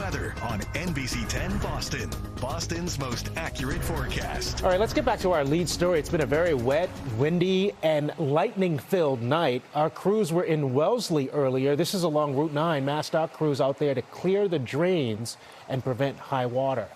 weather on NBC 10 Boston. Boston's most accurate forecast. All right, let's get back to our lead story. It's been a very wet, windy, and lightning-filled night. Our crews were in Wellesley earlier. This is along Route 9. MassDOT crews out there to clear the drains and prevent high water.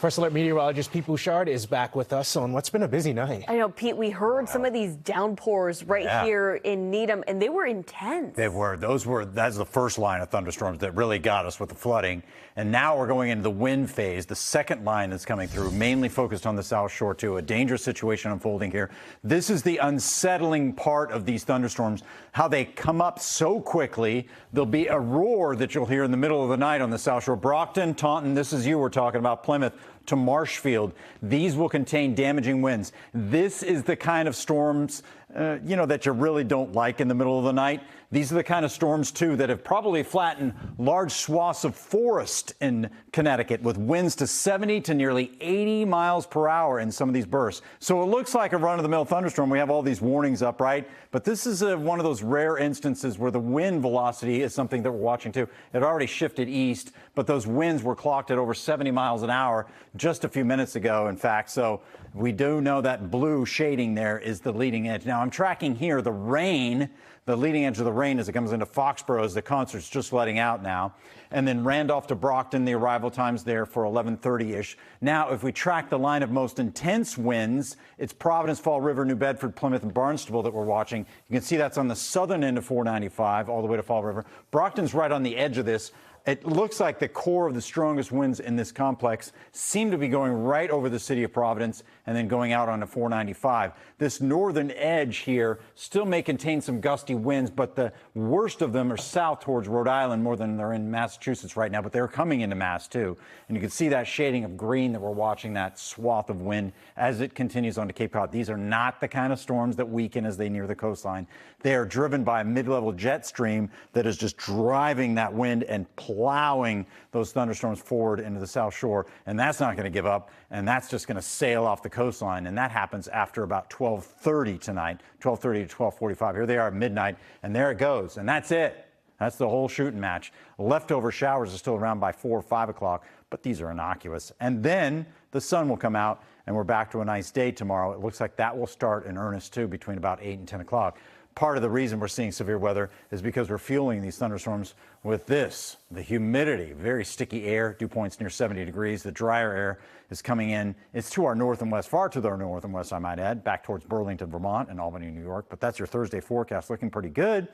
First Alert meteorologist Pete Bouchard is back with us on what's been a busy night. I know, Pete, we heard some of these downpours here in Needham, and they were intense. They were. That's the first line of thunderstorms that really got us with the flooding. And now we're going into the wind phase, the second line that's coming through, mainly focused on the South Shore, too. A dangerous situation unfolding here. This is the unsettling part of these thunderstorms, how they come up so quickly. There'll be a roar that you'll hear in the middle of the night on the South Shore. Brockton, Taunton, this is you we're talking about, Plymouth to Marshfield. These will contain damaging winds. This is the kind of storms, that you really don't like in the middle of the night. These are the kind of storms, too, that have probably flattened large swaths of forest in Connecticut with winds to 70 to nearly 80 miles per hour in some of these bursts. So it looks like a run-of-the-mill thunderstorm. We have all these warnings up, right? But this is one of those rare instances where the wind velocity is something that we're watching, too. It already shifted east, but those winds were clocked at over 70 miles an hour just a few minutes ago, in fact. So we do know that blue shading there is the leading edge. Now, I'm tracking here the rain. The leading edge of the rain as it comes into Foxborough as the concert's just letting out now. And then Randolph to Brockton, the arrival time's there for 11:30-ish. Now, if we track the line of most intense winds, it's Providence, Fall River, New Bedford, Plymouth, and Barnstable that we're watching. You can see that's on the southern end of 495 all the way to Fall River. Brockton's right on the edge of this. It looks like the core of the strongest winds in this complex seem to be going right over the city of Providence and then going out onto 495. This northern edge here still may contain some gusty winds, but the worst of them are south towards Rhode Island more than they're in Massachusetts right now, but they're coming into Mass too. And you can see that shading of green that we're watching, that swath of wind as it continues on to Cape Cod. These are not the kind of storms that weaken as they near the coastline. They are driven by a mid-level jet stream that is just driving that wind and plowing those thunderstorms forward into the South Shore, and that's not going to give up, and that's just going to sail off the coastline, and that happens after about 12:30 tonight, 12:30 to 12:45. Here they are at midnight, and there it goes, and that's it. That's the whole shooting match. Leftover showers are still around by 4 or 5 o'clock, but these are innocuous. And then the sun will come out, and we're back to a nice day tomorrow. It looks like that will start in earnest, too, between about 8 and 10 o'clock. Part of the reason we're seeing severe weather is because we're fueling these thunderstorms with this, the humidity, very sticky air, dew points near 70 degrees. The drier air is coming in. It's to our north and west, far to the north and west, I might add, back towards Burlington, Vermont, and Albany, New York. But that's your Thursday forecast, looking pretty good.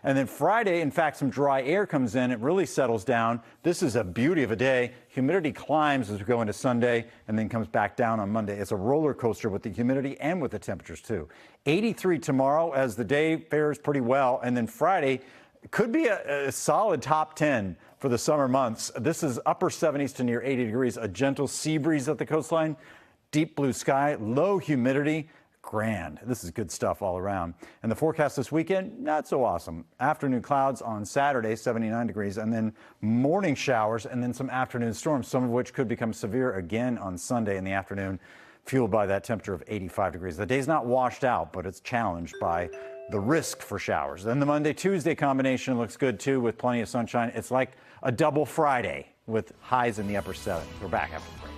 And then Friday, in fact, some dry air comes in. It really settles down. This is a beauty of a day. Humidity climbs as we go into Sunday and then comes back down on Monday. It's a roller coaster with the humidity and with the temperatures, too. 83 tomorrow as the day fares pretty well. And then Friday could be a solid top 10 for the summer months. This is upper 70s to near 80 degrees, a gentle sea breeze at the coastline, deep blue sky, low humidity. Grand. This is good stuff all around. And the forecast this weekend, not so awesome. Afternoon clouds on Saturday, 79 degrees, and then morning showers and then some afternoon storms, some of which could become severe again on Sunday in the afternoon, fueled by that temperature of 85 degrees. The day's not washed out, but it's challenged by the risk for showers. Then the Monday-Tuesday combination looks good, too, with plenty of sunshine. It's like a double Friday with highs in the upper 70s. We're back after the break.